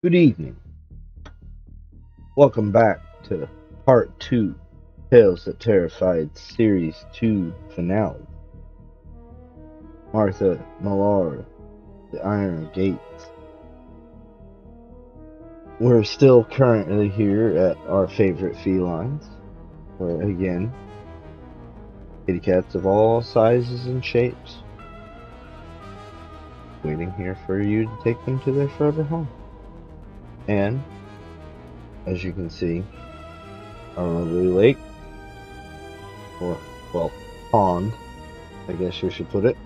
Good evening. Welcome back to Part 2, Tales That Terrified Series 2 finale. Martha Millar, The Iron Gates. We're still currently here at our favorite felines, where again, kitty cats of all sizes and shapes, waiting here for you to take them to their forever home. And, as you can see, our lovely lake, or, well, pond, I guess you should put it,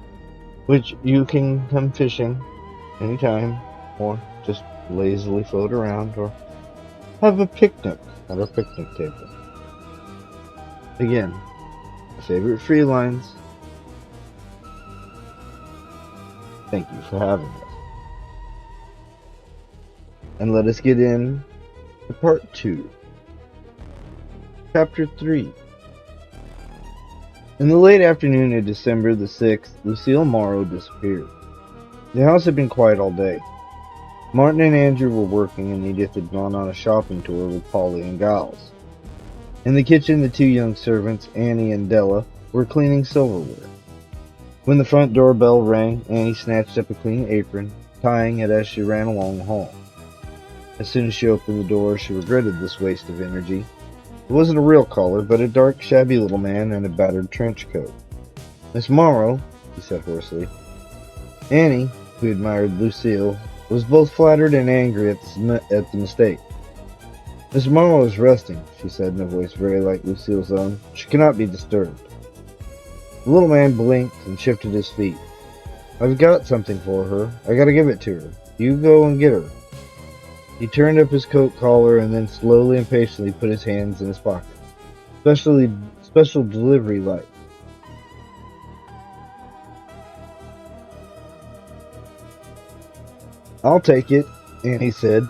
which you can come fishing anytime, or just lazily float around, or have a picnic at our picnic table. Again, favorite felines, thank you for having us. And let us get in to Part 2. Chapter 3. In the late afternoon of December the 6th, Lucille Morrow disappeared. The house had been quiet all day. Martin and Andrew were working, and Edith had gone on a shopping tour with Polly and Giles. In the kitchen, the two young servants, Annie and Della, were cleaning silverware. When the front door bell rang, Annie snatched up a clean apron, tying it as she ran along the hall. As soon as she opened the door, she regretted this waste of energy. It wasn't a real caller, but a dark, shabby little man in a battered trench coat. "Miss Morrow," he said hoarsely. Annie, who admired Lucille, was both flattered and angry at the mistake. "Miss Morrow is resting," she said in a voice very like Lucille's own. "She cannot be disturbed." The little man blinked and shifted his feet. "I've got something for her. I gotta give it to her. You go and get her." He turned up his coat collar and then slowly and patiently put his hands in his pockets. Special delivery like. "I'll take it," Annie said.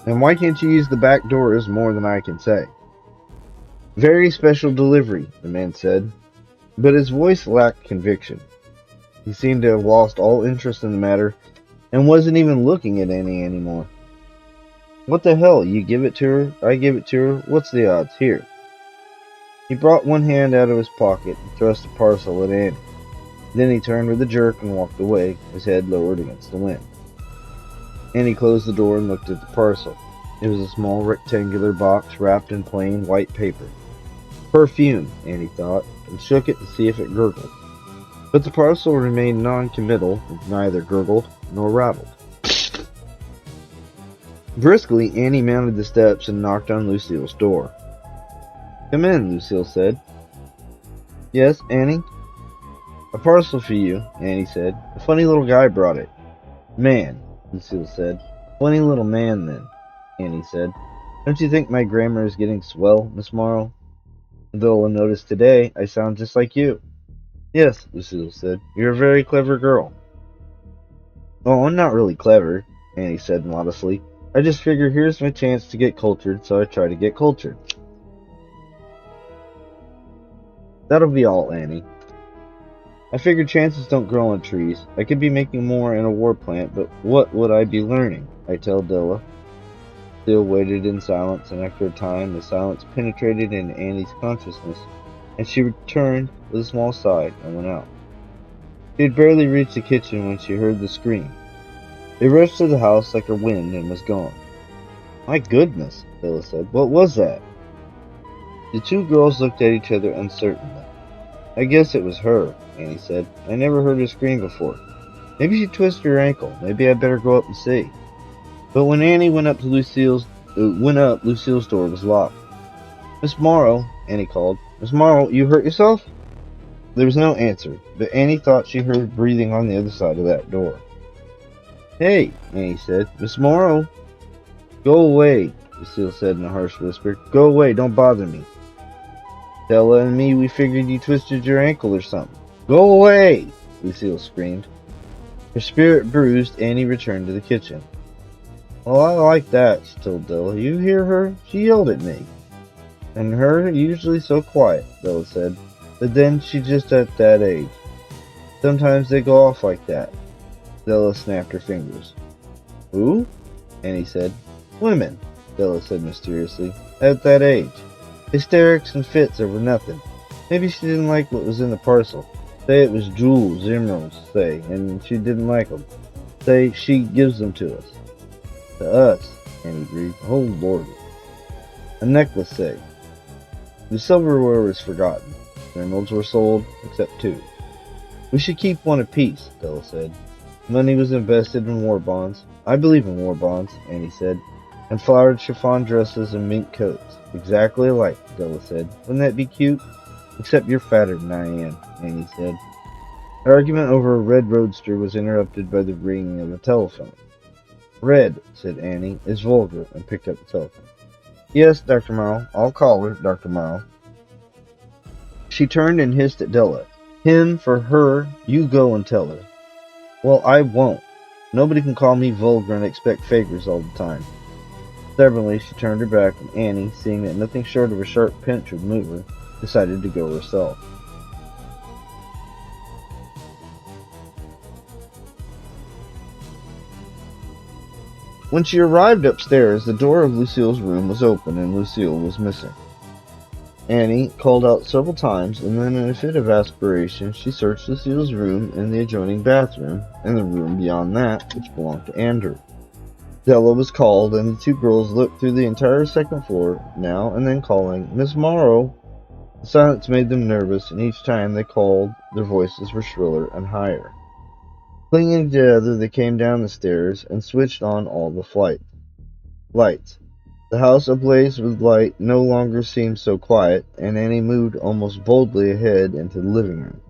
"And why can't you use the back door is more than I can say." "Very special delivery," the man said, but his voice lacked conviction. He seemed to have lost all interest in the matter and wasn't even looking at Annie anymore. "What the hell, you give it to her, I give it to her, what's the odds? Here." He brought one hand out of his pocket and thrust a parcel at Annie. Then he turned with a jerk and walked away, his head lowered against the wind. Annie closed the door and looked at the parcel. It was a small rectangular box wrapped in plain white paper. Perfume, Annie thought, and shook it to see if it gurgled. But the parcel remained non-committal, and neither gurgled nor rattled. Briskly, Annie mounted the steps and knocked on Lucille's door. "Come in," Lucille said. "Yes, Annie?" "A parcel for you," Annie said. "A funny little guy brought it." "Man," Lucille said. "Funny little man, then," Annie said. "Don't you think my grammar is getting swell, Miss Morrow? Though I noticed today I sound just like you." "Yes," Lucille said. "You're a very clever girl." "Oh, I'm not really clever," Annie said modestly. "I just figure here's my chance to get cultured, so I try to get cultured." "That'll be all, Annie." "I figure chances don't grow on trees. I could be making more in a war plant, but what would I be learning? I tell Della." Still waited in silence, and after a time the silence penetrated into Annie's consciousness, and she returned with a small sigh and went out. She had barely reached the kitchen when she heard the scream. It rushed to the house like a wind and was gone. "My goodness," Della said. "What was that?" The two girls looked at each other uncertainly. "I guess it was her," Annie said. "I never heard her scream before. Maybe she twisted her ankle. Maybe I'd better go up and see." But when Annie went up, Lucille's door was locked. "Miss Morrow," Annie called. "Miss Morrow, you hurt yourself?" There was no answer, but Annie thought she heard breathing on the other side of that door. "Hey," Annie said. "Miss Morrow." "Go away," Lucille said in a harsh whisper. "Go away, don't bother me." "Della and me, we figured you twisted your ankle or something." "Go away!" Lucille screamed. Her spirit bruised, Annie returned to the kitchen. "Well, I like that," she told Della. "You hear her? She yelled at me." "And her usually so quiet," Della said. "But then she's just at that age. Sometimes they go off like that." Della snapped her fingers. "Who?" Annie said. Women, Della said mysteriously. At that age. Hysterics and fits over nothing. Maybe she didn't like what was in the parcel. Say it was jewels, emeralds, say, and she didn't like them. Say she gives them to us. To us, Annie breathed. Oh, Lordy. A necklace, say. The silverware was forgotten. The emeralds were sold, except 2. We should keep one apiece, Della said. Money was invested in war bonds. I believe in war bonds, Annie said. And flowered chiffon dresses and mink coats. Exactly alike, Della said. Wouldn't that be cute? Except you're fatter than I am, Annie said. Her argument over a red roadster was interrupted by the ringing of the telephone. Red, said Annie, is vulgar, and picked up the telephone. Yes, Dr. Morrow. I'll call her, Dr. Morrow. She turned and hissed at Della. Him for her, you go and tell her. Well, I won't. Nobody can call me vulgar and expect favors all the time. Stubbornly, she turned her back, and Annie, seeing that nothing short of a sharp pinch would move her, decided to go herself. When she arrived upstairs, the door of Lucille's room was open and Lucille was missing. Annie called out several times, and then in a fit of aspiration, she searched Lucille's room and the adjoining bathroom, and the room beyond that, which belonged to Andrew. Della was called, and the 2 girls looked through the entire second floor, now and then calling, Miss Morrow. The silence made them nervous, and each time they called, their voices were shriller and higher. Clinging together, they came down the stairs and switched on all the lights. The house ablaze with light no longer seemed so quiet, and Annie moved almost boldly ahead into the living room.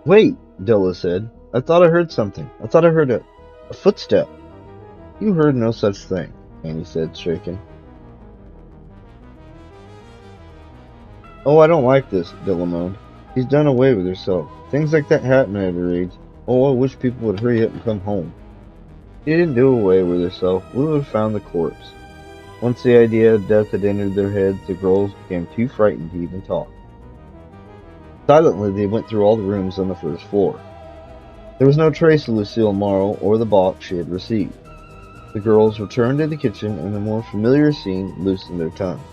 Wait, Della said. I thought I heard something. I thought I heard a footstep. You heard no such thing, Annie said, shaken. Oh, I don't like this, Della moaned. She's done away with herself. Things like that happen at her age. Oh, I wish people would hurry up and come home. She didn't do away with herself. We would have found the corpse. Once the idea of death had entered their heads, the girls became too frightened to even talk. Silently, they went through all the rooms on the first floor. There was no trace of Lucille Morrow or the box she had received. The girls returned to the kitchen, and the more familiar scene loosened their tongue.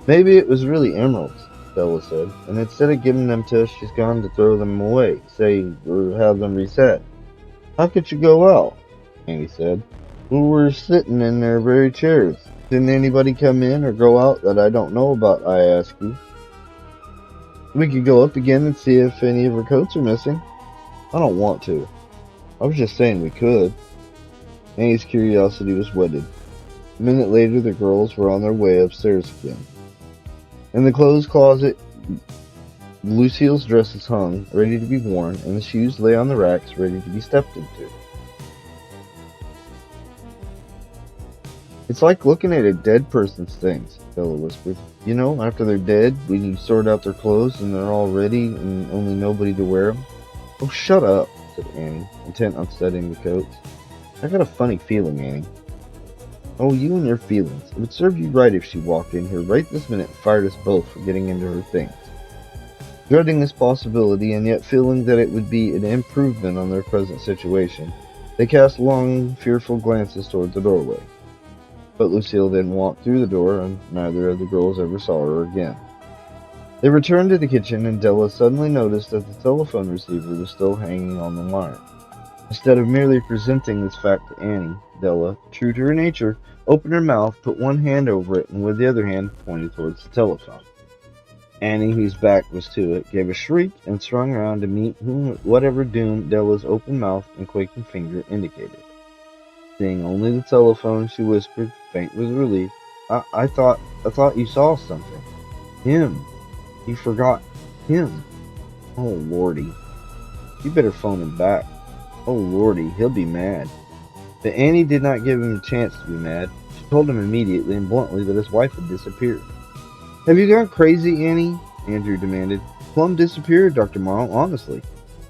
Maybe it was really emeralds, Della said, and instead of giving them to us, she's gone to throw them away, say, or have them reset. How could you go out? Annie said. We were sitting in their very chairs. Didn't anybody come in or go out that I don't know about, I ask you? We could go up again and see if any of her coats are missing. I don't want to. I was just saying we could. Annie's curiosity was whetted. A minute later, the girls were on their way upstairs again. In the clothes closet, Lucille's dresses hung, ready to be worn, and the shoes lay on the racks, ready to be stepped into. It's like looking at a dead person's things, Della whispered. You know, after they're dead, when you sort out their clothes and they're all ready and only nobody to wear them. Oh, shut up, said Annie, intent on studying the coats. I got a funny feeling, Annie. Oh, you and your feelings. It would serve you right if she walked in here right this minute and fired us both for getting into her things. Dreading this possibility, and yet feeling that it would be an improvement on their present situation, they cast long, fearful glances toward the doorway. But Lucille didn't walk through the door, and neither of the girls ever saw her again. They returned to the kitchen, and Della suddenly noticed that the telephone receiver was still hanging on the line. Instead of merely presenting this fact to Annie, Della, true to her nature, opened her mouth, put one hand over it, and with the other hand pointed towards the telephone. Annie, whose back was to it, gave a shriek and swung around to meet whatever doom Della's open mouth and quaking finger indicated. Seeing only the telephone, she whispered, faint with relief, I thought you saw something. Him. You forgot him. Oh, Lordy. You better phone him back. Oh, Lordy, he'll be mad. But Annie did not give him a chance to be mad. She told him immediately and bluntly that his wife had disappeared. Have you gone crazy, Annie? Andrew demanded. Plum disappeared, Dr. Morrow, honestly.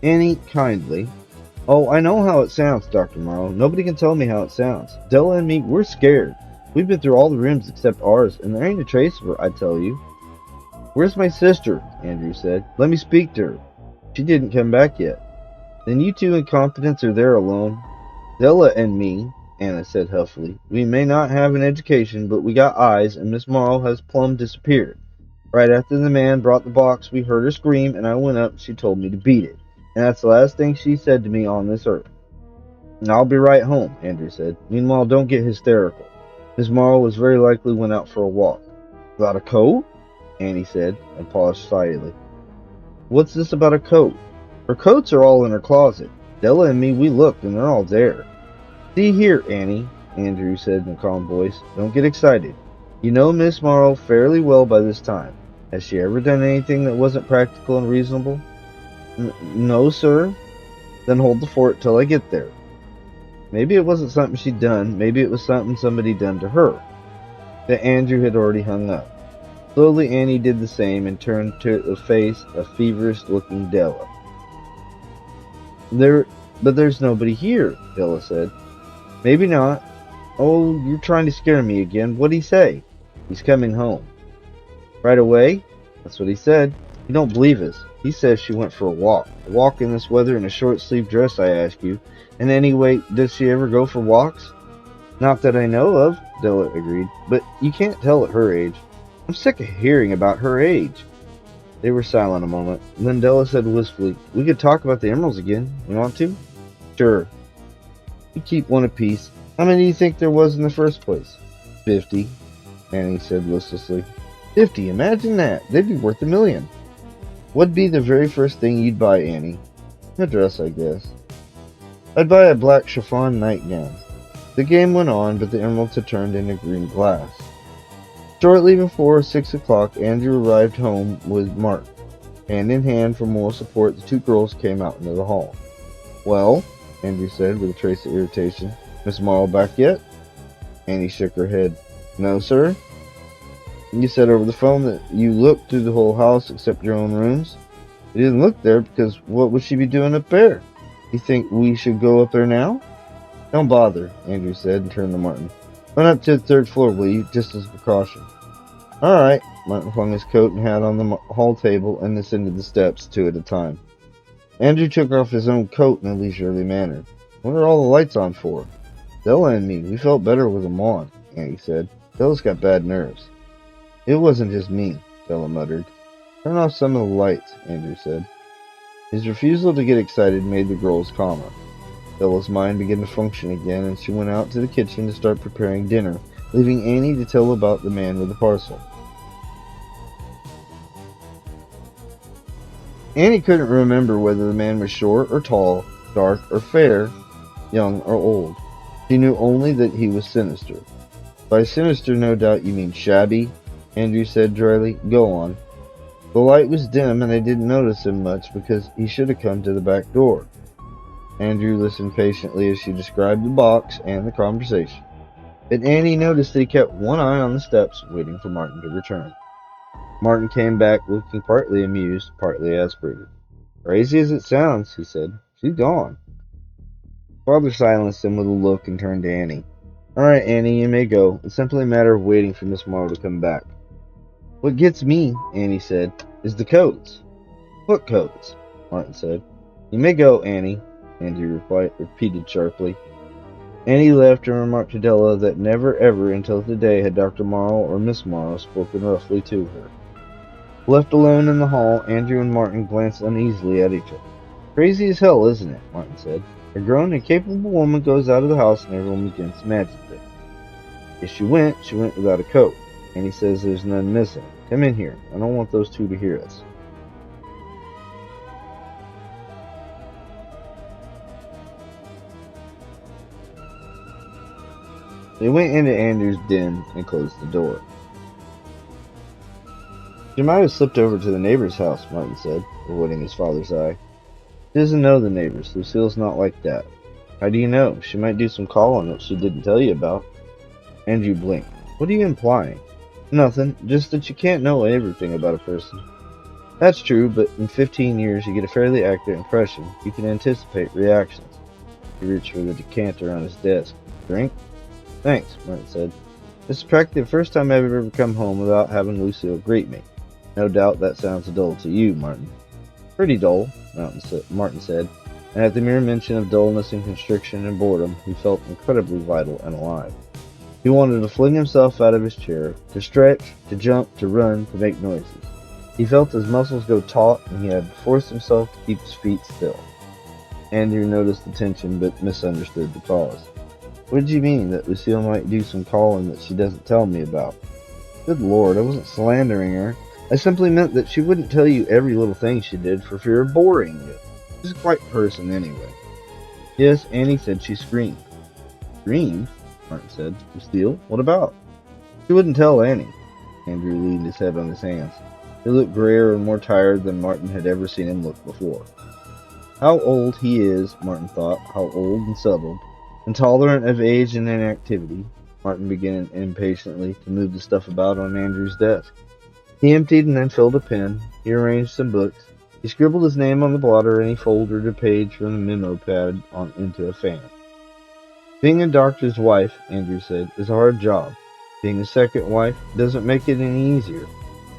Annie, kindly. Oh, I know how it sounds, Dr. Morrow. Nobody can tell me how it sounds. Della and me, we're scared. We've been through all the rooms except ours, and there ain't a trace of her, I tell you. Where's my sister? Andrew said. Let me speak to her. She didn't come back yet. Then you two incompetents are there alone. Della and me, Anna said huffily. We may not have an education, but we got eyes, and Miss Marle has plumb disappeared. Right after the man brought the box, we heard her scream, and I went up and she told me to beat it. And that's the last thing she said to me on this earth. And I'll be right home, Andrew said. Meanwhile, don't get hysterical. Miss Marle was very likely went out for a walk. Without a coat? Annie said, and paused slightly. What's this about a coat? Her coats are all in her closet. Della and me, we looked, and they're all there. See here, Annie, Andrew said in a calm voice. Don't get excited. You know Miss Marle fairly well by this time. Has she ever done anything that wasn't practical and reasonable? No, sir. Then hold the fort till I get there. Maybe it wasn't something she'd done. Maybe it was something somebody done to her. That Andrew had already hung up. Slowly Annie did the same and turned to face a feverish-looking Della. But there's nobody here, Della said. Maybe not. Oh, you're trying to scare me again. What'd he say? He's coming home. Right away? That's what he said. You don't believe us. He says she went for a walk. A walk in this weather in a short-sleeved dress, I ask you. And anyway, does she ever go for walks? Not that I know of, Della agreed. But you can't tell at her age. I'm sick of hearing about her age. They were silent a moment. Then Della said wistfully, We could talk about the emeralds again. You want to? Sure. You keep one apiece. How many do you think there was in the first place? 50, Annie said listlessly. 50, imagine that. They'd be worth $1 million. What'd be the very first thing you'd buy, Annie? A dress, I guess. I'd buy a black chiffon nightgown. The game went on, but the emeralds had turned into green glass. Shortly before 6 o'clock, Andrew arrived home with Mark. Hand in hand for moral support, the two girls came out into the hall. Well, Andrew said with a trace of irritation. Miss Marle back yet? Annie shook her head. No, sir. You said over the phone that you looked through the whole house except your own rooms. You didn't look there because what would she be doing up there? You think we should go up there now? Don't bother, Andrew said and turned to Martin. Run up to the third floor, will you, just as a precaution. All right. Martin flung his coat and hat on the hall table and descended the steps, 2 at a time. Andrew took off his own coat in a leisurely manner. What are all the lights on for? Della and me, we felt better with them on, Annie said. Della's got bad nerves. It wasn't just me, Della muttered. Turn off some of the lights, Andrew said. His refusal to get excited made the girls calmer. Della's mind began to function again, and she went out to the kitchen to start preparing dinner, leaving Annie to tell about the man with the parcel. Annie couldn't remember whether the man was short or tall, dark or fair, young or old. She knew only that he was sinister. By sinister, no doubt you mean shabby, Andrew said dryly. Go on. The light was dim, and they didn't notice him much because he should have come to the back door. Andrew listened patiently as she described the box and the conversation. But Annie noticed that he kept one eye on the steps, waiting for Martin to return. Martin came back looking partly amused, partly aspirated. Crazy as it sounds, he said. She's gone. Father silenced him with a look and turned to Annie. All right, Annie, you may go. It's simply a matter of waiting for Miss Marle to come back. What gets me, Annie said, is the coats. What coats? Martin said. You may go, Annie, Andrew repeated sharply. Annie left and remarked to Della that never ever until today had Dr. Marle or Miss Marle spoken roughly to her. Left alone in the hall, Andrew and Martin glanced uneasily at each other. Crazy as hell, isn't it? Martin said. A grown and capable woman goes out of the house and everyone begins to imagine things. If she went without a coat. Annie says there's none missing. Come in here. I don't want those two to hear us. They went into Andrew's den and closed the door. She might have slipped over to the neighbor's house, Martin said, avoiding his father's eye. She doesn't know the neighbors. Lucille's not like that. How do you know? She might do some calling that she didn't tell you about. Andrew blinked. What are you implying? Nothing, just that you can't know everything about a person. That's true, but in 15 years you get a fairly accurate impression. You can anticipate reactions. He reached for the decanter on his desk. Drink? Thanks, Martin said. This is practically the first time I've ever come home without having Lucille greet me. No doubt that sounds dull to you, Martin. Pretty dull, Martin said. and at the mere mention of dullness and constriction and boredom, he felt incredibly vital and alive. He wanted to fling himself out of his chair, to stretch, to jump, to run, to make noises. He felt his muscles go taut, and he had forced himself to keep his feet still. Andrew noticed the tension, but misunderstood the cause. What did you mean, that Lucille might do some calling that she doesn't tell me about? Good Lord, I wasn't slandering her. I simply meant that she wouldn't tell you every little thing she did for fear of boring you. She's a quiet person anyway. Yes, Annie said she screamed. Screamed? Martin said. Lucille? What about? She wouldn't tell Annie. Andrew leaned his head on his hands. He looked grayer and more tired than Martin had ever seen him look before. How old he is, Martin thought, how old and settled. Intolerant of age and inactivity, Martin began impatiently to move the stuff about on Andrew's desk. He emptied and then filled a pen. He arranged some books. He scribbled his name on the blotter and he folded a page from the memo pad into a fan. Being a doctor's wife, Andrew said, is a hard job. Being a second wife doesn't make it any easier.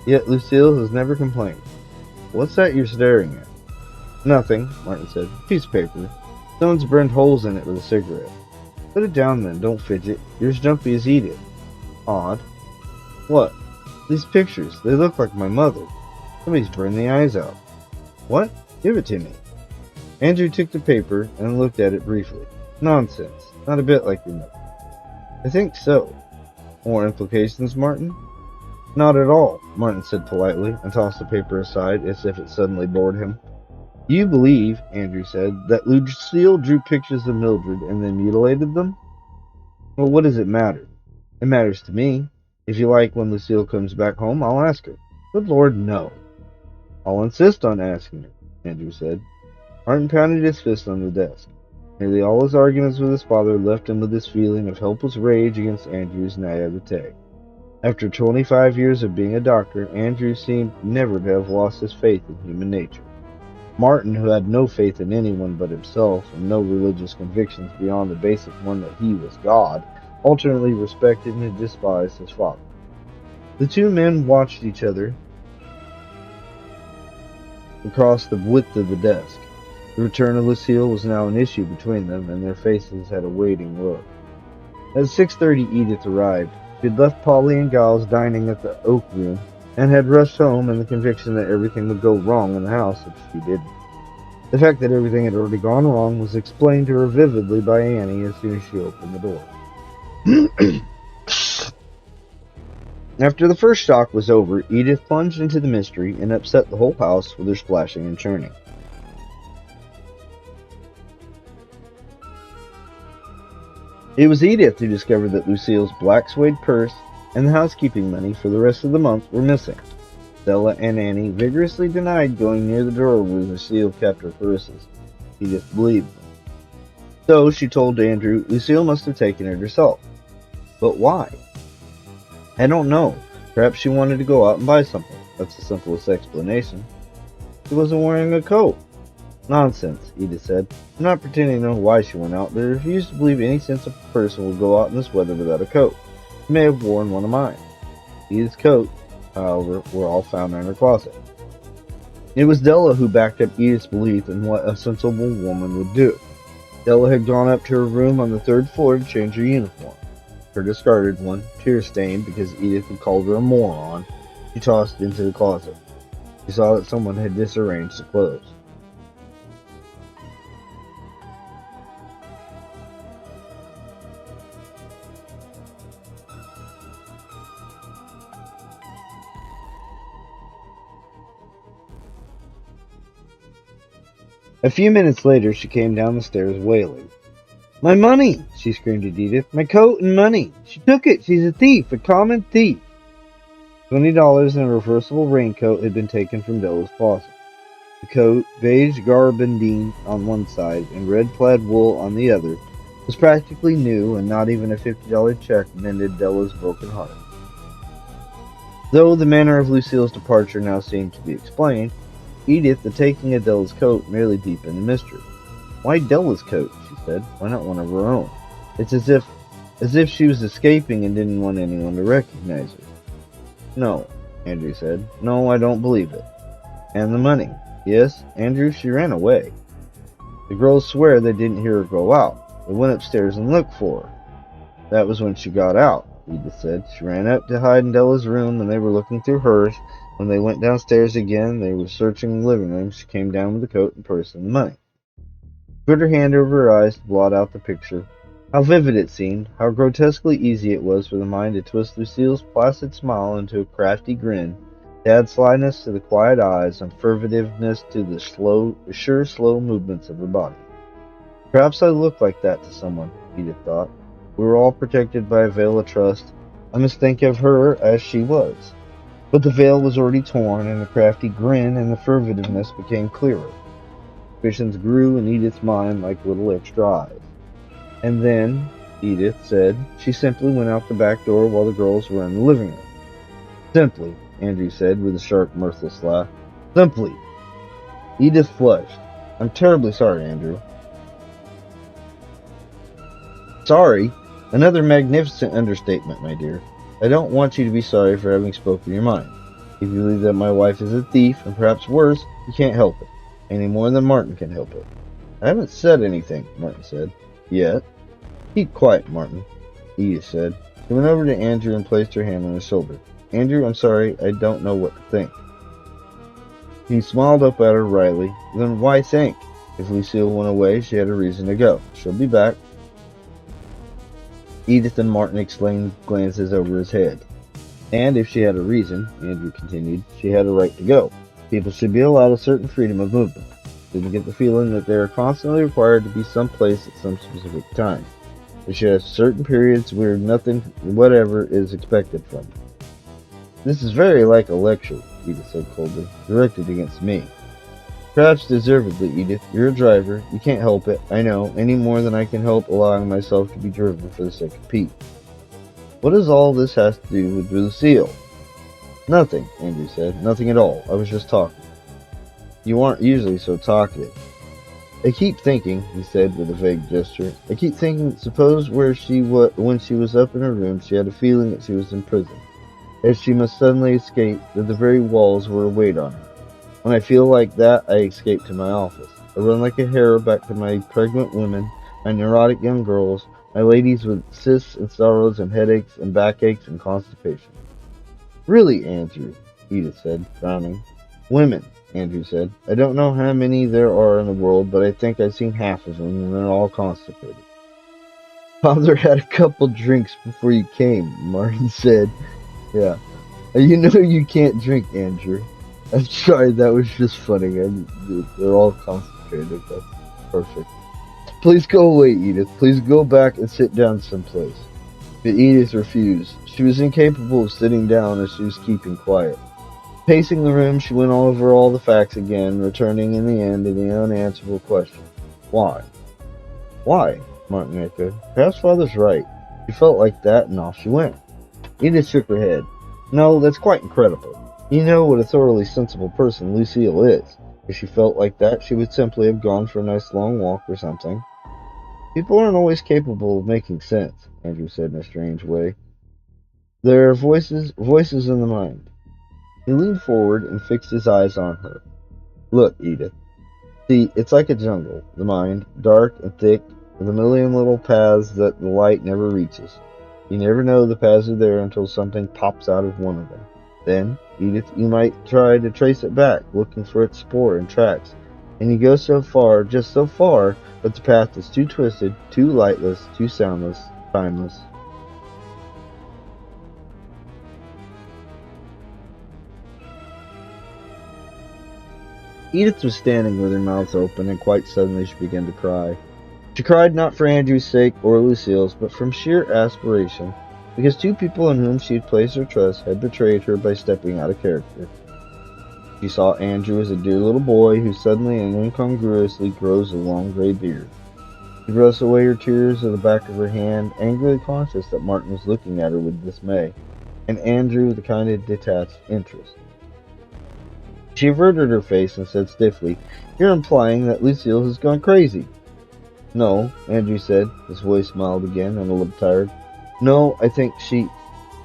Yet Lucille has never complained. What's that you're staring at? Nothing, Martin said. Piece of paper. Someone's burned holes in it with a cigarette. Put it down then, don't fidget. You're as jumpy as Edith. Odd. What? These pictures, they look like my mother. Somebody's burned the eyes out. What? Give it to me. Andrew took the paper and looked at it briefly. Nonsense. Not a bit like your mother. I think so. More implications, Martin? Not at all, Martin said politely, and tossed the paper aside as if it suddenly bored him. You believe, Andrew said, that Lucille drew pictures of Mildred and then mutilated them? Well, what does it matter? It matters to me. If you like, when Lucille comes back home, I'll ask her. Good Lord, no. I'll insist on asking her, Andrew said. Martin pounded his fist on the desk. Nearly all his arguments with his father left him with this feeling of helpless rage against Andrew's naivete. After 25 years of being a doctor, Andrew seemed never to have lost his faith in human nature. Martin, who had no faith in anyone but himself and no religious convictions beyond the basic one that he was God, alternately respected and despised his father. The two men watched each other across the width of the desk. The return of Lucille was now an issue between them, and their faces had a waiting look. At 6:30, Edith arrived. She had left Polly and Giles dining at the Oak Room, and had rushed home in the conviction that everything would go wrong in the house if she didn't. The fact that everything had already gone wrong was explained to her vividly by Annie as soon as she opened the door. After the first shock was over, Edith plunged into the mystery and upset the whole house with her splashing and churning. It was Edith who discovered that Lucille's black suede purse and the housekeeping money for the rest of the month were missing. Stella and Annie vigorously denied going near the drawer where Lucille kept her purses. Edith believed them. So she told Andrew Lucille must have taken it herself. But why? I don't know. Perhaps she wanted to go out and buy something. That's the simplest explanation. She wasn't wearing a coat. Nonsense, Edith said. I'm not pretending to know why she went out, but I refuse to believe any sensible person will go out in this weather without a coat. She may have worn one of mine. Edith's coats, however, were all found in her closet. It was Della who backed up Edith's belief in what a sensible woman would do. Della had gone up to her room on the 3rd floor to change her uniform. Her discarded one, tear-stained because Edith had called her a moron, she tossed into the closet. She saw that someone had disarranged the clothes. A few minutes later, she came down the stairs wailing. My money! She screamed at Edith. My coat and money! She took it! She's a thief! A common thief! $20 and a reversible raincoat had been taken from Della's closet. The coat, beige garbandine on one side and red plaid wool on the other, was practically new, and not even a $50 check mended Della's broken heart. Though the manner of Lucille's departure now seemed to be explained, Edith, the taking of Della's coat, merely deepened the mystery. Why Della's coat? She said. Why not one of her own? It's as if she was escaping and didn't want anyone to recognize her. No, Andrew said. No, I don't believe it. And the money. Yes, Andrew, she ran away. The girls swear they didn't hear her go out. They went upstairs and looked for her. That was when she got out, Edith said. She ran up to hide in Della's room, and they were looking through hers. When they went downstairs again, they were searching the living room. She came down with the coat and purse and the money. She put her hand over her eyes to blot out the picture. How vivid it seemed, how grotesquely easy it was for the mind to twist Lucille's placid smile into a crafty grin, to add slyness to the quiet eyes and furtiveness to the slow movements of her body. Perhaps I looked like that to someone, Edith thought. We were all protected by a veil of trust. I must think of her as she was. But the veil was already torn, and the crafty grin and the furtiveness became clearer. Suspicions grew in Edith's mind like little extra eyes. And then, Edith said, she simply went out the back door while the girls were in the living room. Simply, Andrew said with a sharp, mirthless laugh. Simply. Edith flushed. I'm terribly sorry, Andrew. Sorry? Another magnificent understatement, my dear. I don't want you to be sorry for having spoken your mind. If you believe that my wife is a thief, and perhaps worse, you can't help it, any more than Martin can help it. I haven't said anything, Martin said. Yet. Keep quiet, Martin, Edith said. She went over to Andrew and placed her hand on his shoulder. Andrew, I'm sorry, I don't know what to think. He smiled up at her wryly. Then why think? If Lucille went away, she had a reason to go. She'll be back. Edith and Martin exchanged glances over his head. And if she had a reason, Andrew continued, she had a right to go. People should be allowed a certain freedom of movement. Didn't get the feeling that they are constantly required to be someplace at some specific time. They should have certain periods where nothing whatever is expected from them. This is very like a lecture, Edith said coldly, directed against me. Perhaps deservedly, Edith. You're a driver. You can't help it, I know, any more than I can help allowing myself to be driven for the sake of Pete. What does all this have to do with Lucille? Nothing, Andrew said. Nothing at all. I was just talking. You aren't usually so talkative. I keep thinking, he said with a vague gesture, I keep thinking, suppose when she was up in her room, she had a feeling that she was in prison. As she must suddenly escape, that the very walls were a weight on her. When I feel like that, I escape to my office. I run like a hare back to my pregnant women, my neurotic young girls, my ladies with cysts and sorrows and headaches and backaches and constipation. Really, Andrew, Edith said, frowning. Women, Andrew said. I don't know how many there are in the world, but I think I've seen half of them, and they're all constipated. Father had a couple drinks before you came, Martin said. Yeah. You know you can't drink, Andrew. I'm sorry, that was just funny. They're all constipated. That's perfect. Please go away, Edith. Please go back and sit down someplace. But Edith refused. She was incapable of sitting down as she was keeping quiet. Pacing the room, she went over all the facts again, returning in the end to the unanswerable question. Why? Why? Martin echoed. Perhaps Father's right. She felt like that, and off she went. Edith shook her head. No, that's quite incredible. You know what a thoroughly sensible person Lucille is. If she felt like that, she would simply have gone for a nice long walk or something. People aren't always capable of making sense, Andrew said in a strange way. There are voices in the mind. He leaned forward and fixed his eyes on her. Look, Edith. See, it's like a jungle, the mind, dark and thick, with a million little paths that the light never reaches. You never know the paths are there until something pops out of one of them. Then, Edith, you might try to trace it back, looking for its spoor and tracks. And you go so far, just so far, but the path is too twisted, too lightless, too soundless, timeless. Edith was standing with her mouth open, and quite suddenly she began to cry. She cried not for Andrew's sake or Lucille's, but from sheer aspiration, because two people in whom she had placed her trust had betrayed her by stepping out of character. She saw Andrew as a dear little boy who suddenly and incongruously grows a long gray beard. She brushed away her tears with the back of her hand, angrily conscious that Martin was looking at her with dismay, and Andrew with a kind of detached interest. She averted her face and said stiffly, You're implying that Lucille has gone crazy. No, Andrew said, his voice mild again and a little tired. No, I think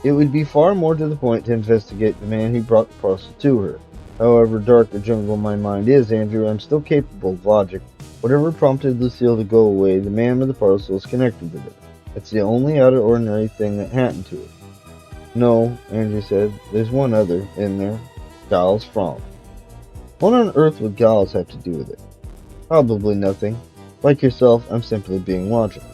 it would be far more to the point to investigate the man who brought the parcel to her. However dark a jungle my mind is, Andrew, I'm still capable of logic. Whatever prompted Lucille to go away, the man with the parcel is connected with it. It's the only out-of-ordinary thing that happened to it. No, Andrew said. There's one other in there. Giles Fromp. What on earth would Giles have to do with it? Probably nothing. Like yourself, I'm simply being logical.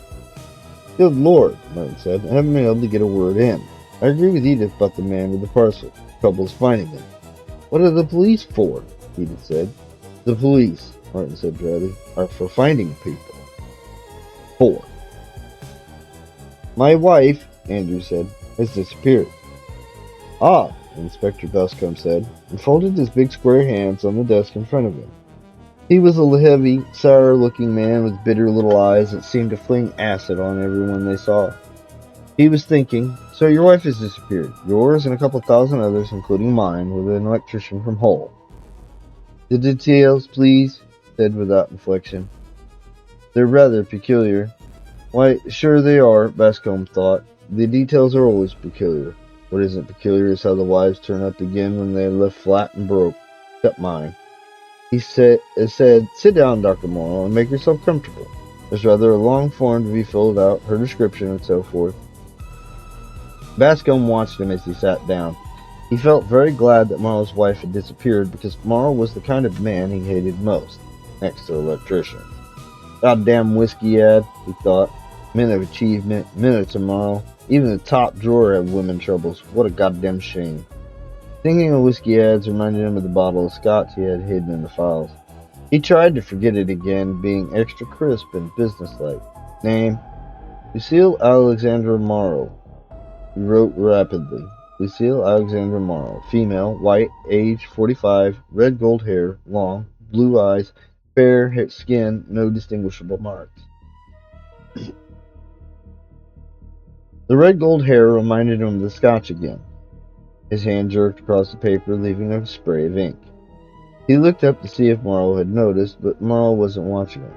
Good Lord, Martin said. I haven't been able to get a word in. I agree with Edith about the man with the parcel. Trouble's finding him. What are the police for? Edith said. The police, Martin said dryly, are for finding people. 4. My wife, Andrew said, has disappeared. Ah, Inspector Bascom said, and folded his big square hands on the desk in front of him. He was a heavy, sour-looking man with bitter little eyes that seemed to fling acid on everyone they saw. He was thinking, so your wife has disappeared. Yours and a couple thousand others, including mine, with an electrician from Hull. The details, please, he said without inflection. They're rather peculiar. Why, sure they are, Bascom thought. The details are always peculiar. What isn't peculiar is how the wives turn up again when they are left flat and broke. Except mine. He said, sit down, Dr. Morrow, and make yourself comfortable. There's rather a long form to be filled out, her description and so forth. Bascom watched him as he sat down. He felt very glad that Morrow's wife had disappeared because Morrow was the kind of man he hated most, next to electricians. Goddamn whiskey ad, he thought. Men of achievement, men of tomorrow. Even the top drawer had women troubles. What a goddamn shame. Thinking of whiskey ads reminded him of the bottle of scotch he had hidden in the files. He tried to forget it again, being extra crisp and businesslike. Name? Lucille Alexandra Morrow. He wrote rapidly. Lucille Alexandra Morrow. Female, white, age 45, red gold hair, long, blue eyes, fair skin, no distinguishable marks. The red gold hair reminded him of the scotch again. His hand jerked across the paper, leaving a spray of ink. He looked up to see if Morrow had noticed, but Morrow wasn't watching him.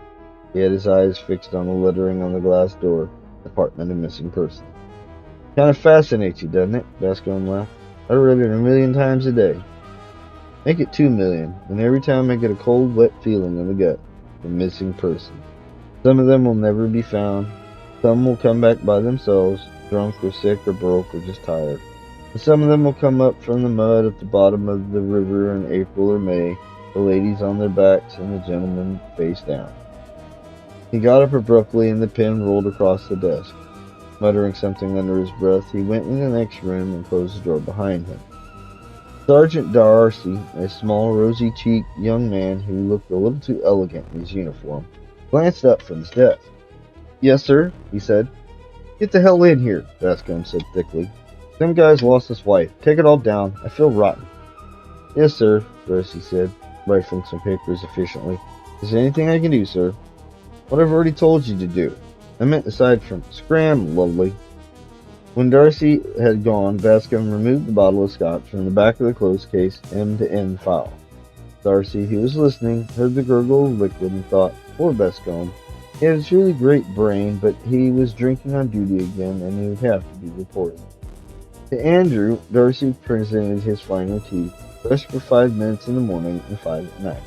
He had his eyes fixed on the lettering on the glass door, Department of Missing Persons. Kind of fascinates you, doesn't it? Bascom laughed. I read it 1,000,000 times a day. Make it 2,000,000, and every time I get a cold, wet feeling in the gut. The missing person. Some of them will never be found. Some will come back by themselves, drunk or sick or broke or just tired. And some of them will come up from the mud at the bottom of the river in April or May, the ladies on their backs and the gentlemen face down. He got up abruptly and the pen rolled across the desk. Muttering something under his breath, he went into the next room and closed the door behind him. Sergeant Darcy, a small, rosy-cheeked young man who looked a little too elegant in his uniform, glanced up from his desk. Yes, sir, he said. Get the hell in here, Bascom said thickly. Some guy's lost his wife. Take it all down. I feel rotten. Yes, sir, Darcy said, rifling some papers efficiently. Is there anything I can do, sir? What I've already told you to do. I meant aside from scram, lovely. When Darcy had gone, Bascom removed the bottle of scotch from the back of the closed case end-to-end file. Darcy, who was listening, heard the gurgle of liquid and thought, poor Bascom. He had a truly great brain, but he was drinking on duty again, and he would have to be reported. To Andrew, Darcy presented his final teeth, brushed for 5 minutes in the morning and 5 at night.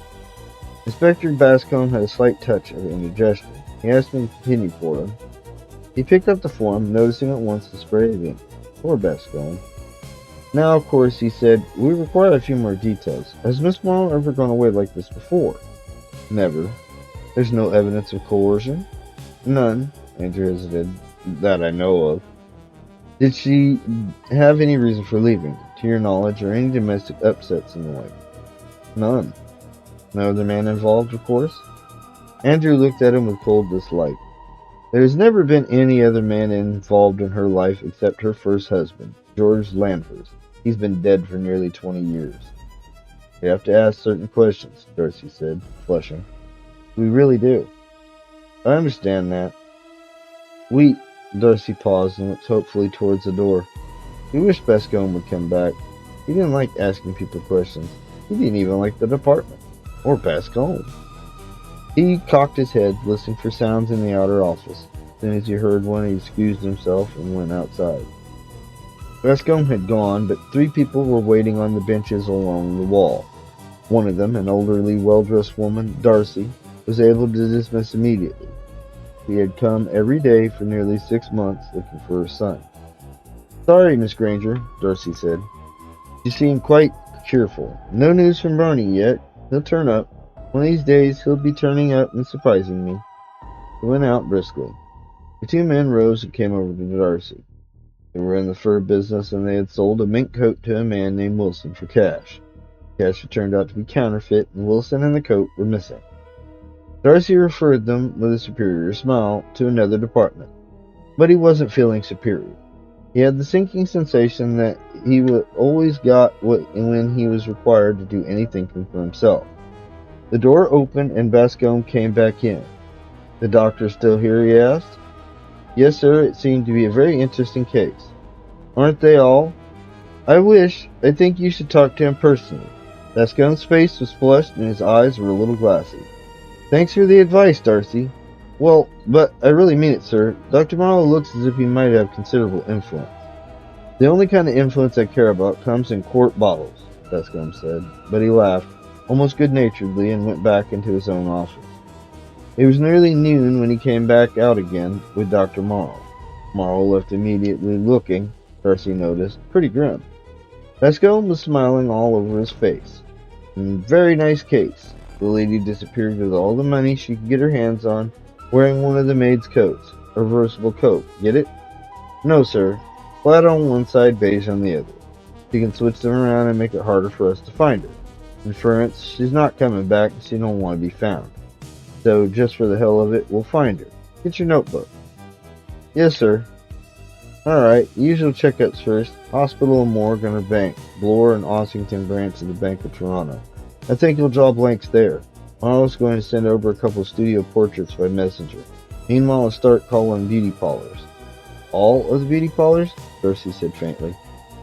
Inspector Bascom had a slight touch of indigestion. He asked him to continue for him. He picked up the form, noticing at once the spray of ink. Poor Bascom. Now, of course, he said, we require a few more details. Has Miss Morrow ever gone away like this before? Never. There's no evidence of coercion? None, Andrew hesitated, that I know of. Did she have any reason for leaving, to your knowledge, or any domestic upsets in the way? None. No other man involved, of course? Andrew looked at him with cold dislike. There has never been any other man involved in her life except her first husband, George Landhurst. He's been dead for nearly 20 years. You have to ask certain questions, Darcy said, flushing. We really do. I understand that. Darcy paused and looked hopefully towards the door. He wished Bascom would come back. He didn't like asking people questions. He didn't even like the department. Or Bascom. He cocked his head, listening for sounds in the outer office. As soon as he heard one, he excused himself and went outside. Bascom had gone, but 3 people were waiting on the benches along the wall. One of them, an elderly, well-dressed woman, Darcy, was able to dismiss immediately. He had come every day for nearly 6 months looking for her son. "Sorry, Miss Granger," Darcy said. She seemed quite cheerful. "No news from Barney yet. He'll turn up. One of these days he'll be turning up and surprising me." He went out briskly. The two men rose and came over to Darcy. They were in the fur business, and they had sold a mink coat to a man named Wilson for cash. The cash had turned out to be counterfeit, and Wilson and the coat were missing. Darcy referred them, with a superior smile, to another department. But he wasn't feeling superior. He had the sinking sensation that he always got when he was required to do anything for himself. The door opened, and Bascombe came back in. "The doctor still here?" he asked. "Yes, sir. It seemed to be a very interesting case." "Aren't they all?" I think you should talk to him personally." Bascombe's face was flushed, and his eyes were a little glassy. "Thanks for the advice, Darcy." "Well, but I really mean it, sir. Dr. Marlowe looks as if he might have considerable influence." "The only kind of influence I care about comes in quart bottles," Bascombe said, but he laughed, almost good-naturedly, and went back into his own office. It was nearly noon when he came back out again with Dr. Marlowe. Marlowe left immediately, looking, Darcy noticed, pretty grim. Bascombe was smiling all over his face. "Very nice case." The lady disappeared with all the money she could get her hands on, wearing one of the maid's coats, a reversible coat. Get it? "No, sir. Flat on one side, beige on the other. She can switch them around and make it harder for us to find her. Inference, she's not coming back and she don't want to be found. So, just for the hell of it, we'll find her. Get your notebook." "Yes, sir." "Alright, usual checkups first. Hospital and morgue and her bank. Bloor and Ossington branch of the Bank of Toronto. I think you'll draw blanks there. Marlowe's going to send over a couple of studio portraits by messenger. Meanwhile, I'll start calling beauty parlors." "All of the beauty parlors?" Darcy said faintly.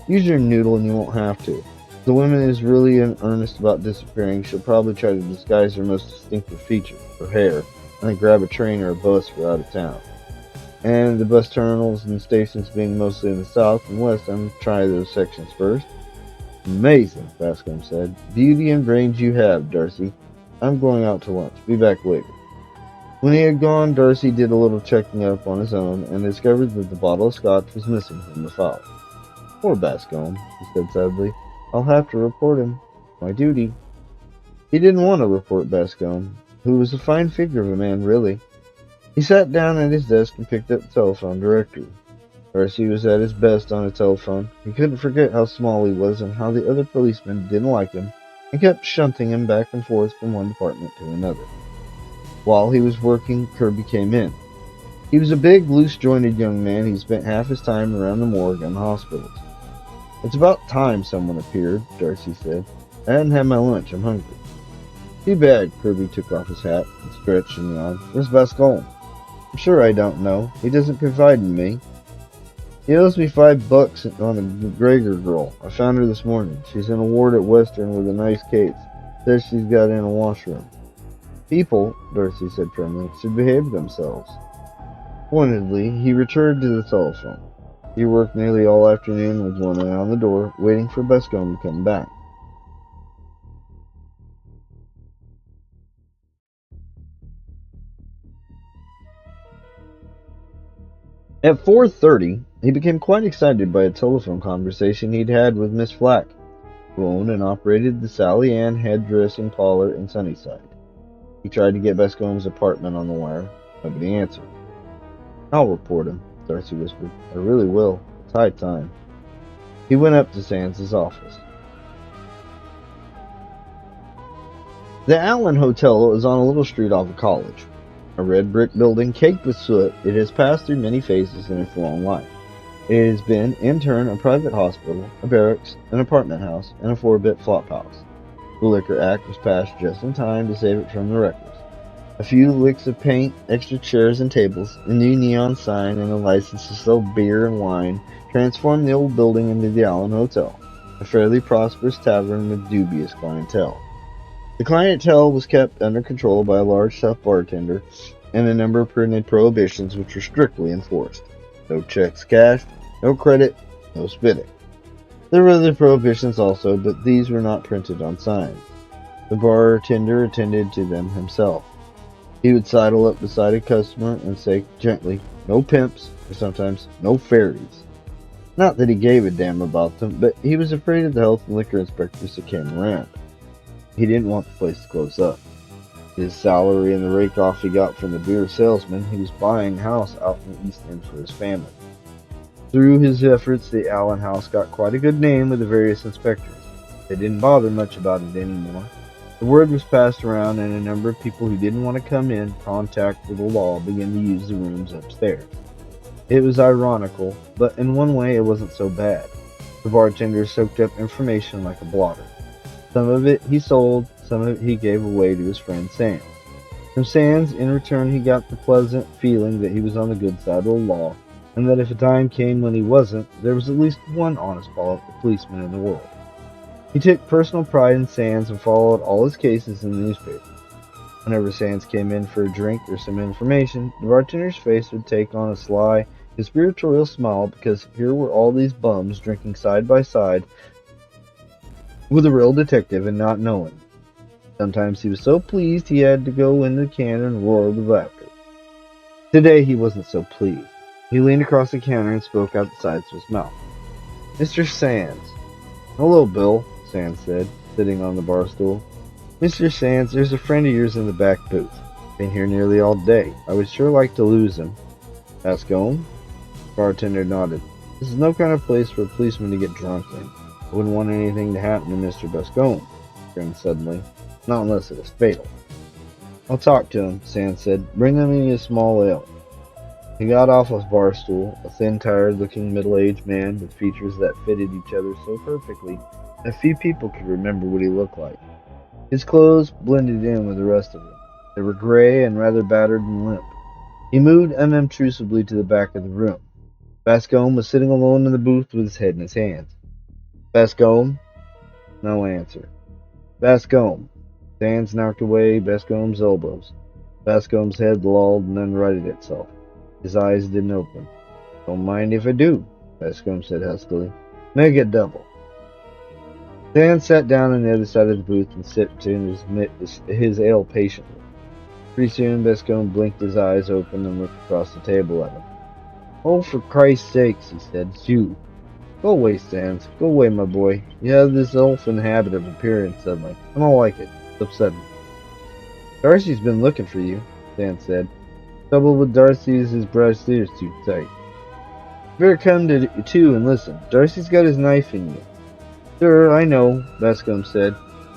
"Use your noodle and you won't have to. If the woman is really in earnest about disappearing, she'll probably try to disguise her most distinctive feature, her hair, and then grab a train or a bus for out of town. And the bus terminals and stations being mostly in the south and west, I'm trying those sections first." "Amazing," Bascombe said. "Beauty and brains you have, Darcy. I'm going out to lunch. Be back later." When he had gone, Darcy did a little checking up on his own and discovered that the bottle of scotch was missing from the file. "Poor Bascombe," he said sadly. "I'll have to report him. My duty." He didn't want to report Bascombe, who was a fine figure of a man, really. He sat down at his desk and picked up the telephone directory. Darcy was at his best on a telephone. He couldn't forget how small he was and how the other policemen didn't like him and kept shunting him back and forth from one department to another. While he was working, Kirby came in. He was a big, loose-jointed young man who spent half his time around the morgue and the hospitals. "It's about time someone appeared," Darcy said. "I hadn't had my lunch. I'm hungry." "Too bad." Kirby took off his hat and stretched and yawned. "Where's Bascombe?" "I'm sure I don't know. He doesn't confide in me. He owes me $5 on the McGregor girl. I found her this morning. She's in a ward at Western with a nice case. Says she's got in a washroom." "People," Darcy said firmly, "should behave themselves." Pointedly, he returned to the telephone. He worked nearly all afternoon with one eye on the door, waiting for Bascombe to come back. At 4:30, he became quite excited by a telephone conversation he'd had with Miss Flack, who owned and operated the Sally Ann hairdressing parlor in Sunnyside. He tried to get Bascombe's apartment on the wire. Nobody answered. "I'll report him," Darcy whispered. "I really will. It's high time." He went up to Sands' office. The Allen Hotel is on a little street off of College. A red brick building caked with soot, it has passed through many phases in its long life. It has been, in turn, a private hospital, a barracks, an apartment house, and a 4-bit flop house. The Liquor Act was passed just in time to save it from the wreckers. A few licks of paint, extra chairs and tables, a new neon sign, and a license to sell beer and wine transformed the old building into the Allen Hotel, a fairly prosperous tavern with dubious clientele. The clientele was kept under control by a large tough bartender and a number of printed prohibitions which were strictly enforced. No checks cashed, no credit, no spitting. There were other prohibitions also, but these were not printed on signs. The bartender attended to them himself. He would sidle up beside a customer and say gently, "No pimps," or sometimes, "No fairies." Not that he gave a damn about them, but he was afraid of the health and liquor inspectors that came around. He didn't want the place to close up. His salary and the rake-off he got from the beer salesman, he was buying a house out in the East End for his family. Through his efforts, the Allen house got quite a good name with the various inspectors. They didn't bother much about it anymore. The word was passed around, and a number of people who didn't want to come in contact with the law began to use the rooms upstairs. It was ironical, but in one way it wasn't so bad. The bartender soaked up information like a blotter. Some of it he sold, some of it he gave away to his friend Sands. From Sands, in return, he got the pleasant feeling that he was on the good side of the law, and that if a time came when he wasn't, there was at least one honest policeman in the world. He took personal pride in Sands and followed all his cases in the newspaper. Whenever Sands came in for a drink or some information, the bartender's face would take on a sly, conspiratorial smile because here were all these bums drinking side by side with a real detective and not knowing. Sometimes he was so pleased he had to go in the can and roar with laughter. Today he wasn't so pleased. He leaned across the counter and spoke out the sides of his mouth. "Mr. Sands." "Hello, Bill," Sands said, sitting on the bar stool. "Mr. Sands, there's a friend of yours in the back booth. Been here nearly all day. I would sure like to lose him." "Bascombe?" The bartender nodded. "This is no kind of place for a policeman to get drunk in. I wouldn't want anything to happen to Mr. Bascombe," he grinned suddenly. "Not unless it was fatal." "I'll talk to him," Sands said. "Bring him in a small ale." He got off his bar stool, a thin, tired-looking, middle-aged man with features that fitted each other so perfectly that few people could remember what he looked like. His clothes blended in with the rest of him. They were gray and rather battered and limp. He moved unobtrusively to the back of the room. Bascombe was sitting alone in the booth with his head in his hands. "Bascombe?" No answer. "Bascombe." Sands knocked away Bascombe's elbows. Bascombe's head lolled and unrighted itself. His eyes didn't open. "Don't mind if I do," Bascombe said huskily. "Make it double." Sands sat down on the other side of the booth and sipped in his ale patiently. Pretty soon Bascombe blinked his eyes open and looked across the table at him. "Oh, for Christ's sakes," he said. "It's you." "Go away, Sands. Go away, my boy. You have this elfin habit of appearing suddenly. I don't like it. It's upsetting." "Darcy's been looking for you," Sands said. "Trouble with Darcy is his brassier's too tight. You better come to and listen. Darcy's got his knife in you." "Sure, I know," Bascombe said.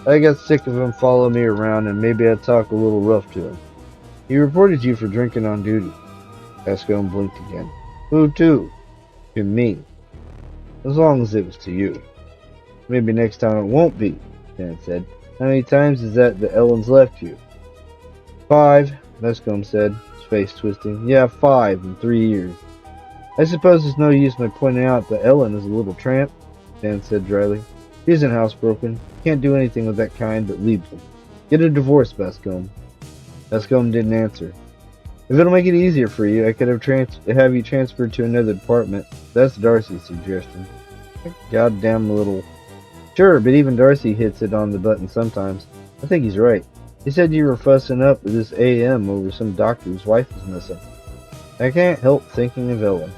"I got sick of him following me around, and maybe I talk a little rough to him. He reported you for drinking on duty." Bascombe blinked again. "Who to?" "To me." "As long as it was to you." "Maybe next time it won't be," Sands said. "How many times is that the Ellen's left you?" "5, Bascombe said, his face twisting. "Yeah, 5 in 3 years. I suppose there's no use my pointing out that Ellen is a little tramp," Sands said dryly. "She isn't housebroken. Can't do anything of that kind but leave them. Get a divorce, Bascombe." Bascombe didn't answer. "If it'll make it easier for you, I could have you transferred to another department. That's Darcy's suggestion." "Goddamn little..." "Sure, but even Darcy hits it on the button sometimes. I think he's right. He said you were fussing up with this AM over some doctor whose wife is missing." "I can't help thinking of Ellen."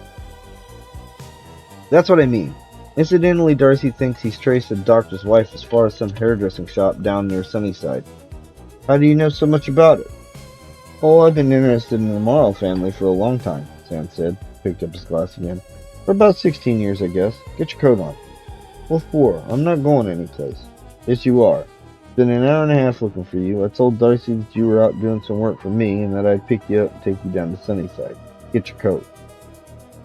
"That's what I mean. Incidentally, Darcy thinks he's traced the doctor's wife as far as some hairdressing shop down near Sunnyside." "How do you know so much about it?" "Oh, I've been interested in the Morrow family for a long time," Sam said, picked up his glass again. "For about 16 years, I guess. Get your coat on." "What for? I'm not going anyplace." "Yes, you are. Been an hour and a half looking for you. I told Darcy that you were out doing some work for me and that I'd pick you up and take you down to Sunnyside. Get your coat."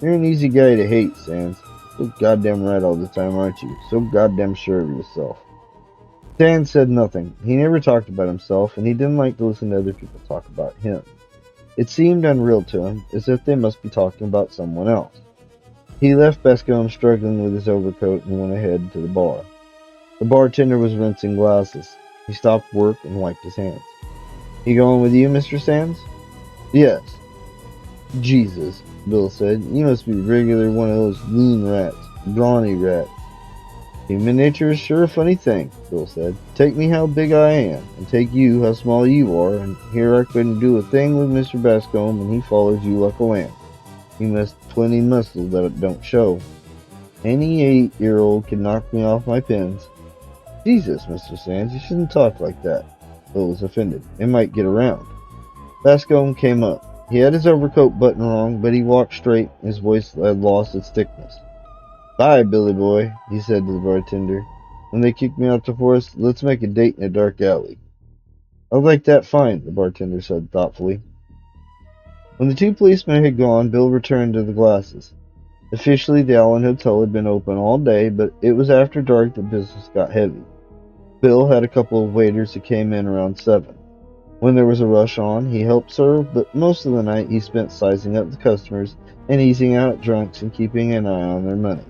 "You're an easy guy to hate, Sands. So goddamn right all the time, aren't you? So goddamn sure of yourself." Sands said nothing. He never talked about himself, and he didn't like to listen to other people talk about him. It seemed unreal to him, as if they must be talking about someone else. He left Bascombe struggling with his overcoat and went ahead to the bar. The bartender was rinsing glasses. He stopped work and wiped his hands. "You going with you, Mr. Sands?" "Yes." "Jesus," Bill said. "You must be regular one of those lean rats. Brawny rats." Human nature is sure a funny thing, Bill said. Take me how big I am, and take you how small you are, and here I couldn't do a thing with Mr. Bascombe, and he follows you like a lamb. He must plenty muscle that it don't show. Any 8-year-old can knock me off my pins. Jesus, Mr. Sands, you shouldn't talk like that. Bill was offended. It might get around. Bascombe came up. He had his overcoat buttoned wrong, but he walked straight. His voice had lost its thickness. Bye, Billy boy, he said to the bartender. When they kick me out the forest, let's make a date in a dark alley. I like that fine, the bartender said thoughtfully. When the two policemen had gone, Bill returned to the glasses. Officially, the Allen Hotel had been open all day, but it was after dark that business got heavy. Bill had a couple of waiters who came in around 7. When there was a rush on, he helped serve, but most of the night he spent sizing up the customers and easing out drunks and keeping an eye on their money.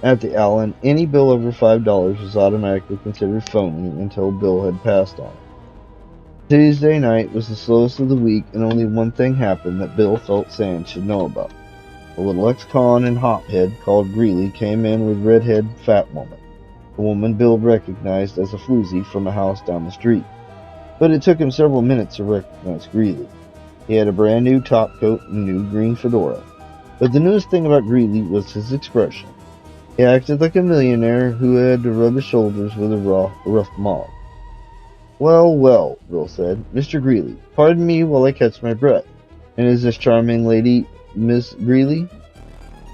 At the Allen, any bill over $5 was automatically considered phony until Bill had passed on it. Tuesday night was the slowest of the week, and only one thing happened that Bill felt Sands should know about. A little ex-con and hophead called Greeley came in with redhead fat woman, a woman Bill recognized as a floozy from a house down the street. But it took him several minutes to recognize Greeley. He had a brand new top coat and new green fedora. But the newest thing about Greeley was his expression. He acted like a millionaire who had to rub his shoulders with a rough mob. Well, well, Bill said. Mr. Greeley, pardon me while I catch my breath. And is this charming lady Miss Greeley?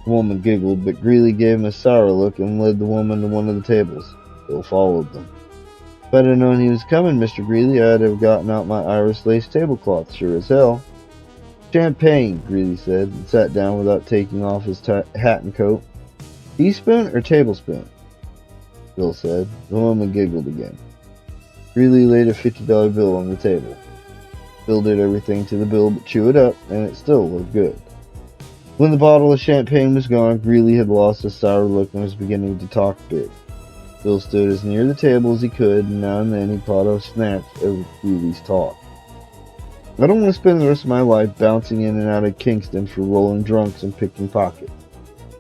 The woman giggled, but Greeley gave him a sour look and led the woman to one of the tables. Bill followed them. If I'd have known he was coming, Mr. Greeley, I'd have gotten out my Irish lace tablecloth, sure as hell. Champagne, Greeley said, and sat down without taking off his hat and coat. Teaspoon or tablespoon? Bill said. The woman giggled again. Greeley laid a $50 bill on the table. Bill did everything to the bill but chew it up, and it still looked good. When the bottle of champagne was gone, Greeley had lost his sour look and was beginning to talk big. Bill stood as near the table as he could, and now and then he caught a snatch of Greeley's talk. I don't want to spend the rest of my life bouncing in and out of Kingston for rolling drunks and picking pockets.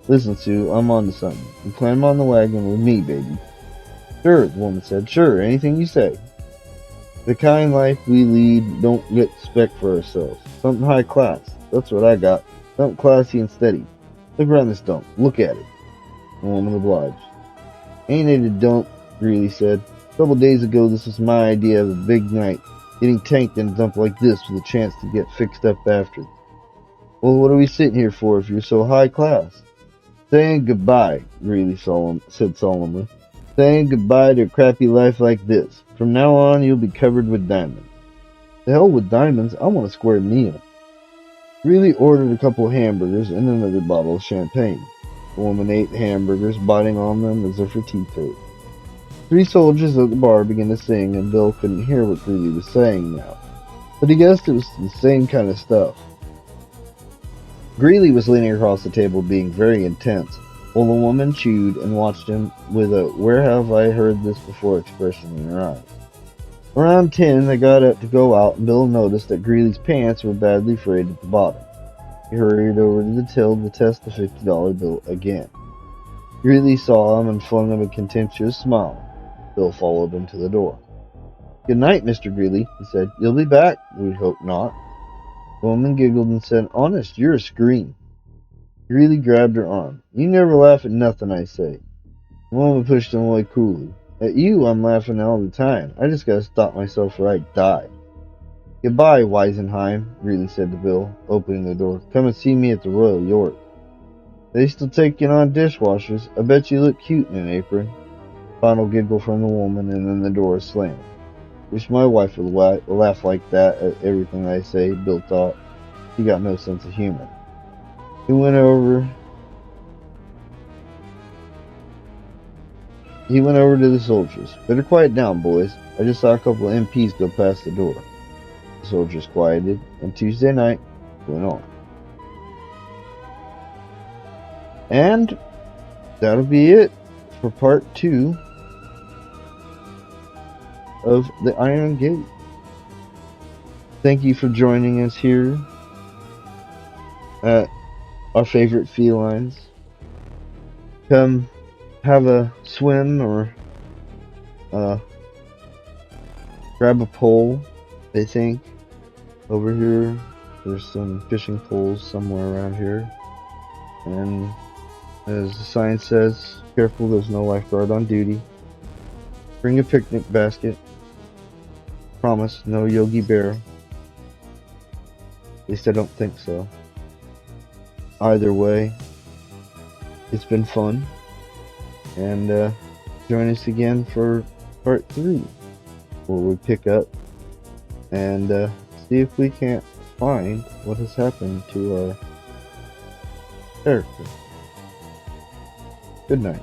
Listen, Sue, I'm on to something. You climb on the wagon with me, baby. Sure, the woman said. Sure, anything you say. The kind life we lead don't get respect for ourselves. Something high class. That's what I got. Something classy and steady. Look around this dump. Look at it. The woman obliged. Ain't it a dump, Greeley said. A couple days ago, this was my idea of a big night. Getting tanked in a dump like this with a chance to get fixed up after. Well, what are we sitting here for if you're so high class? Saying goodbye, Greeley said solemnly. Saying goodbye to a crappy life like this. From now on, you'll be covered with diamonds. The hell with diamonds, I want a square meal. Greeley ordered a couple of hamburgers and another bottle of champagne. The woman ate the hamburgers, biting on them as if her teeth hurt. 3 soldiers at the bar began to sing, and Bill couldn't hear what Greeley was saying now. But he guessed it was the same kind of stuff. Greeley was leaning across the table being very intense, while the woman chewed and watched him with a "where have I heard this before" expression in her eyes. Around 10, they got up to go out, and Bill noticed that Greeley's pants were badly frayed at the bottom. He hurried over to the till to test the $50 bill again. Greeley saw him and flung him a contemptuous smile. Bill followed him to the door. "Good night, Mr. Greeley," he said. "You'll be back." "We hope not." The woman giggled and said, "Honest, you're a scream." Greeley grabbed her arm. "You never laugh at nothing I say." The woman pushed him away coolly. "At you, I'm laughing all the time. I just gotta stop myself or I die." "Goodbye, Weisenheim," Greeley said to Bill, opening the door. "Come and see me at the Royal York." "They still taking on dishwashers. I bet you look cute in an apron." Final giggle from the woman, and then the door slammed. Wish my wife would laugh like that at everything I say, Bill thought. She got no sense of humor. He went over to the soldiers. "Better quiet down, boys. I just saw a couple of MPs go past the door." The soldiers quieted, and Tuesday night went on. And that'll be it for part 2 of The Iron Gate. Thank you for joining us here at our favorite felines. Come have a swim or uh, grab a pole. I think over here there's some fishing poles somewhere around here, and as the sign says, careful, there's no lifeguard on duty. Bring a picnic basket. Promise, no Yogi Bear. At least I don't think so. Either way, it's been fun, and join us again for part 3, where we pick up and see if we can't find what has happened to our character. Good night.